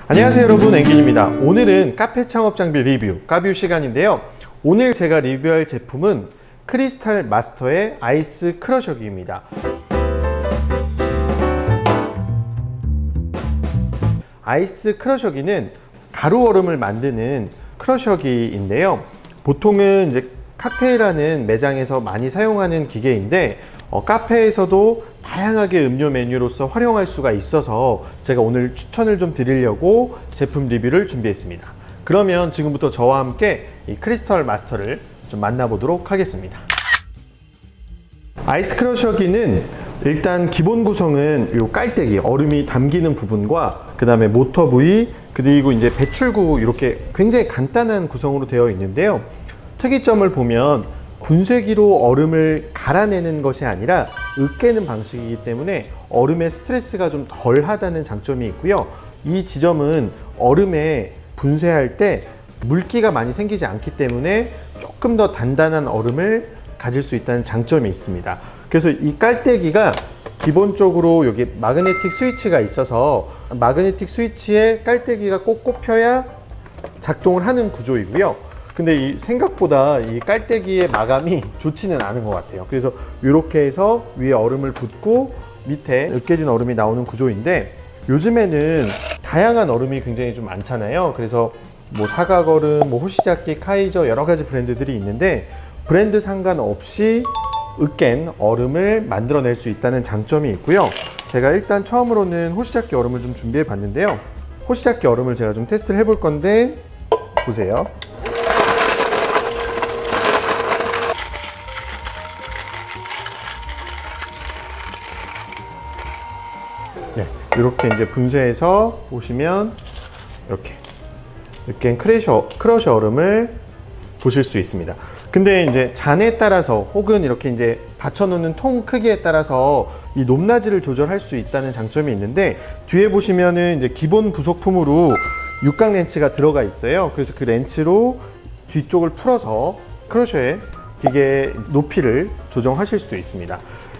안녕하세요 여러분, 앵균입니다. 오늘은 카페 창업 장비 리뷰, 까뷰 시간인데요. 오늘 제가 리뷰할 제품은 크리스탈 마스터의 아이스 크러셔기입니다. 아이스 크러셔기는 가루 얼음을 만드는 크러셔기인데요. 보통은 이제 칵테일하는 매장에서 많이 사용하는 기계인데 카페에서도 다양하게 음료 메뉴로서 활용할 수가 있어서 제가 오늘 추천을 좀 드리려고 제품 리뷰를 준비했습니다. 그러면 지금부터 저와 함께 이 크리스탈 마스터를 좀 만나보도록 하겠습니다. 아이스 크러셔기는 일단 기본 구성은 이 깔때기, 얼음이 담기는 부분과 그 다음에 모터 부위, 그리고 이제 배출구, 이렇게 굉장히 간단한 구성으로 되어 있는데요. 특이점을 보면 분쇄기로 얼음을 갈아내는 것이 아니라 으깨는 방식이기 때문에 얼음의 스트레스가 좀 덜하다는 장점이 있고요. 이 지점은 얼음에 분쇄할 때 물기가 많이 생기지 않기 때문에 조금 더 단단한 얼음을 가질 수 있다는 장점이 있습니다. 그래서 이 깔때기가 기본적으로 여기 마그네틱 스위치가 있어서 마그네틱 스위치에 깔때기가 꼭 꼽혀야 작동을 하는 구조이고요. 근데 이 생각보다 이 깔때기의 마감이 좋지는 않은 것 같아요. 그래서 이렇게 해서 위에 얼음을 붓고 밑에 으깨진 얼음이 나오는 구조인데, 요즘에는 다양한 얼음이 굉장히 좀 많잖아요. 그래서 뭐 사각 얼음, 뭐 호시자키, 카이저 여러 가지 브랜드들이 있는데 브랜드 상관없이 으깬 얼음을 만들어낼 수 있다는 장점이 있고요. 제가 일단 처음으로는 호시자키 얼음을 좀 준비해 봤는데요. 호시자키 얼음을 제가 좀 테스트를 해볼 건데 보세요. 네, 이렇게 이제 분쇄해서 보시면 이렇게 으깬 크러셔 얼음을 보실 수 있습니다. 근데 이제 잔에 따라서 혹은 이렇게 이제 받쳐놓는 통 크기에 따라서 이 높낮이를 조절할 수 있다는 장점이 있는데, 뒤에 보시면은 이제 기본 부속품으로 육각 렌치가 들어가 있어요. 그래서 그 렌치로 뒤쪽을 풀어서 크러셔의 기계 높이를 조정하실 수도 있습니다.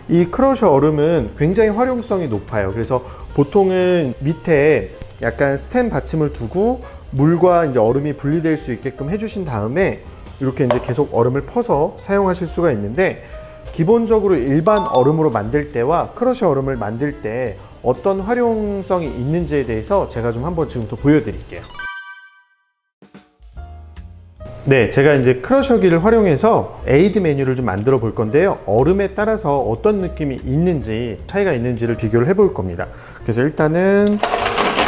이 크러셔 얼음은 굉장히 활용성이 높아요. 그래서 보통은 밑에 약간 스텐 받침을 두고 물과 이제 얼음이 분리될 수 있게끔 해주신 다음에 이렇게 이제 계속 얼음을 퍼서 사용하실 수가 있는데, 기본적으로 일반 얼음으로 만들 때와 크러셔 얼음을 만들 때 어떤 활용성이 있는지에 대해서 제가 좀 한번 지금부터 보여드릴게요. 네, 제가 이제 크러셔기를 활용해서 에이드 메뉴를 좀 만들어 볼 건데요. 얼음에 따라서 어떤 느낌이 있는지, 차이가 있는지를 비교를 해볼 겁니다. 그래서 일단은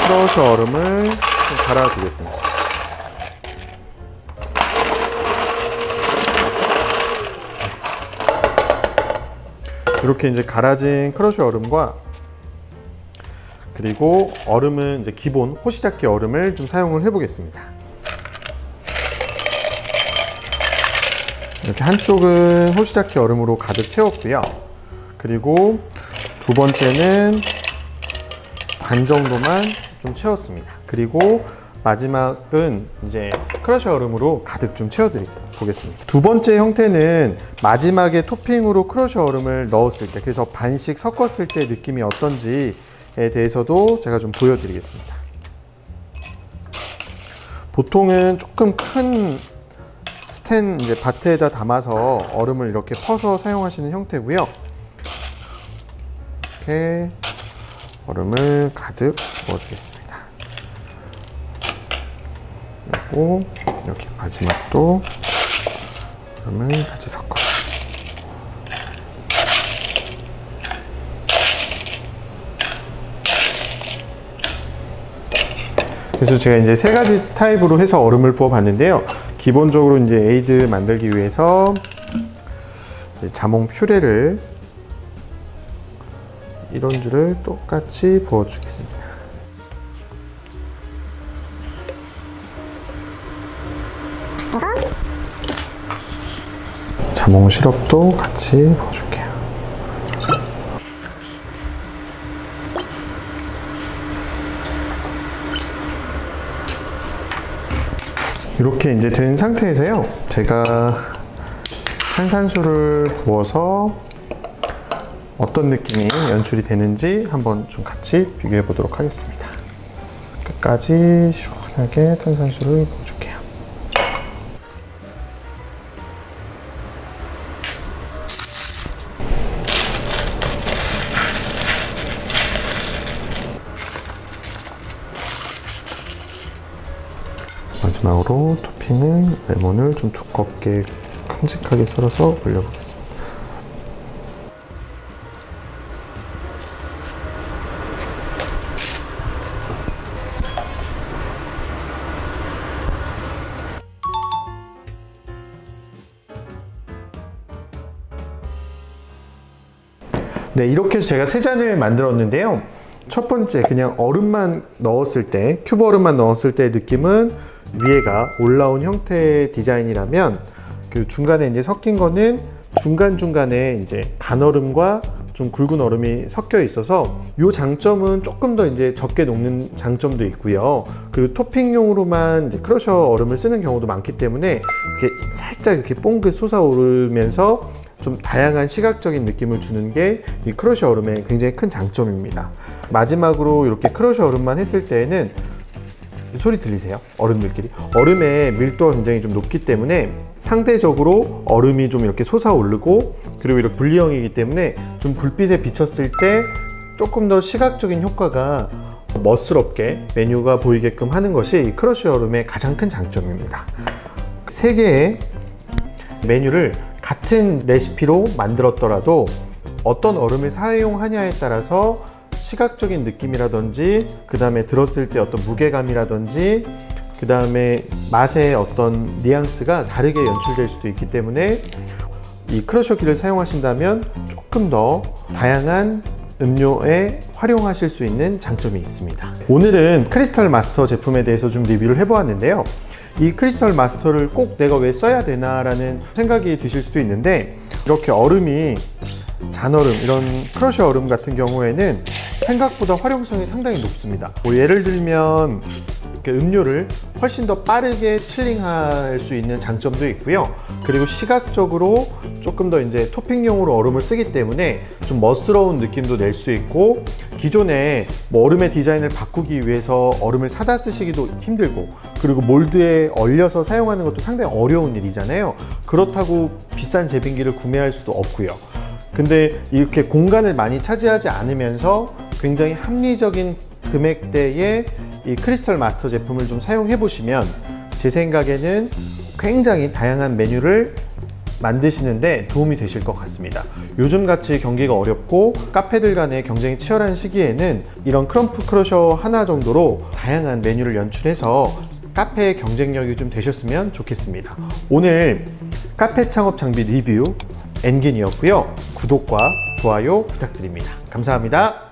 크러셔 얼음을 좀 갈아 두겠습니다. 이렇게 이제 갈아진 크러셔 얼음과, 그리고 얼음은 이제 기본 호시자키 얼음을 좀 사용을 해 보겠습니다. 이렇게 한쪽은 호시자키 얼음으로 가득 채웠고요. 그리고 두 번째는 반 정도만 좀 채웠습니다. 그리고 마지막은 이제 크러셔 얼음으로 가득 좀 채워 보겠습니다. 두 번째 형태는 마지막에 토핑으로 크러셔 얼음을 넣었을 때, 그래서 반씩 섞었을 때 느낌이 어떤지에 대해서도 제가 좀 보여드리겠습니다. 보통은 조금 큰 스텐 이제 바트에다 담아서 얼음을 이렇게 퍼서 사용하시는 형태고요. 이렇게 얼음을 가득 부어주겠습니다. 그리고 이렇게 마지막도 얼음을 같이 섞어요. 그래서 제가 이제 세 가지 타입으로 해서 얼음을 부어 봤는데요. 기본적으로 이제 에이드 만들기 위해서 자몽 퓨레를 이런 줄을 똑같이 부어 주겠습니다. 자몽 시럽도 같이 부어줄게요. 이렇게 이제 된 상태에서요, 제가 탄산수를 부어서 어떤 느낌이 연출이 되는지 한번 좀 같이 비교해 보도록 하겠습니다. 끝까지 시원하게 탄산수를 부어줄게요. 마지막으로 토핑은 레몬을 좀 두껍게 큼직하게 썰어서 올려보겠습니다. 네, 이렇게 해서 제가 3잔을 만들었는데요. 첫 번째, 그냥 얼음만 넣었을 때, 큐브 얼음만 넣었을 때의 느낌은 위에가 올라온 형태의 디자인이라면, 그 중간에 이제 섞인 거는 중간중간에 이제 간얼음과 좀 굵은 얼음이 섞여 있어서 이 장점은 조금 더 이제 적게 녹는 장점도 있고요. 그리고 토핑용으로만 이제 크러셔 얼음을 쓰는 경우도 많기 때문에 이렇게 살짝 이렇게 뽕긋 솟아오르면서 좀 다양한 시각적인 느낌을 주는 게 이 크러셔 얼음의 굉장히 큰 장점입니다. 마지막으로 이렇게 크러셔 얼음만 했을 때에는 소리 들리세요? 얼음들끼리. 얼음의 밀도가 굉장히 좀 높기 때문에 상대적으로 얼음이 좀 이렇게 솟아오르고, 그리고 이렇게 분리형이기 때문에 좀 불빛에 비쳤을 때 조금 더 시각적인 효과가 멋스럽게 메뉴가 보이게끔 하는 것이 이 크러셔 얼음의 가장 큰 장점입니다. 3개의 메뉴를 같은 레시피로 만들었더라도 어떤 얼음을 사용하냐에 따라서 시각적인 느낌이라든지, 그 다음에 들었을 때 어떤 무게감이라든지, 그 다음에 맛의 어떤 뉘앙스가 다르게 연출될 수도 있기 때문에 이 크러셔기를 사용하신다면 조금 더 다양한 음료에 활용하실 수 있는 장점이 있습니다. 오늘은 크리스탈 마스터 제품에 대해서 좀 리뷰를 해보았는데요. 이 크리스탈 마스터를 꼭 내가 왜 써야 되나 라는 생각이 드실 수도 있는데, 이렇게 얼음이 잔얼음, 이런 크러셔 얼음 같은 경우에는 생각보다 활용성이 상당히 높습니다. 뭐 예를 들면 음료를 훨씬 더 빠르게 칠링할 수 있는 장점도 있고요. 그리고 시각적으로 조금 더 이제 토핑용으로 얼음을 쓰기 때문에 좀 멋스러운 느낌도 낼 수 있고, 기존에 뭐 얼음의 디자인을 바꾸기 위해서 얼음을 사다 쓰시기도 힘들고, 그리고 몰드에 얼려서 사용하는 것도 상당히 어려운 일이잖아요. 그렇다고 비싼 제빙기를 구매할 수도 없고요. 근데 이렇게 공간을 많이 차지하지 않으면서 굉장히 합리적인 금액대의 이 크리스탈 마스터 제품을 좀 사용해 보시면 제 생각에는 굉장히 다양한 메뉴를 만드시는데 도움이 되실 것 같습니다. 요즘같이 경기가 어렵고 카페들 간의 경쟁이 치열한 시기에는 이런 크럼프 크러셔 하나 정도로 다양한 메뉴를 연출해서 카페의 경쟁력이 좀 되셨으면 좋겠습니다. 오늘 카페 창업 장비 리뷰 엔긴이었고요. 구독과 좋아요 부탁드립니다. 감사합니다.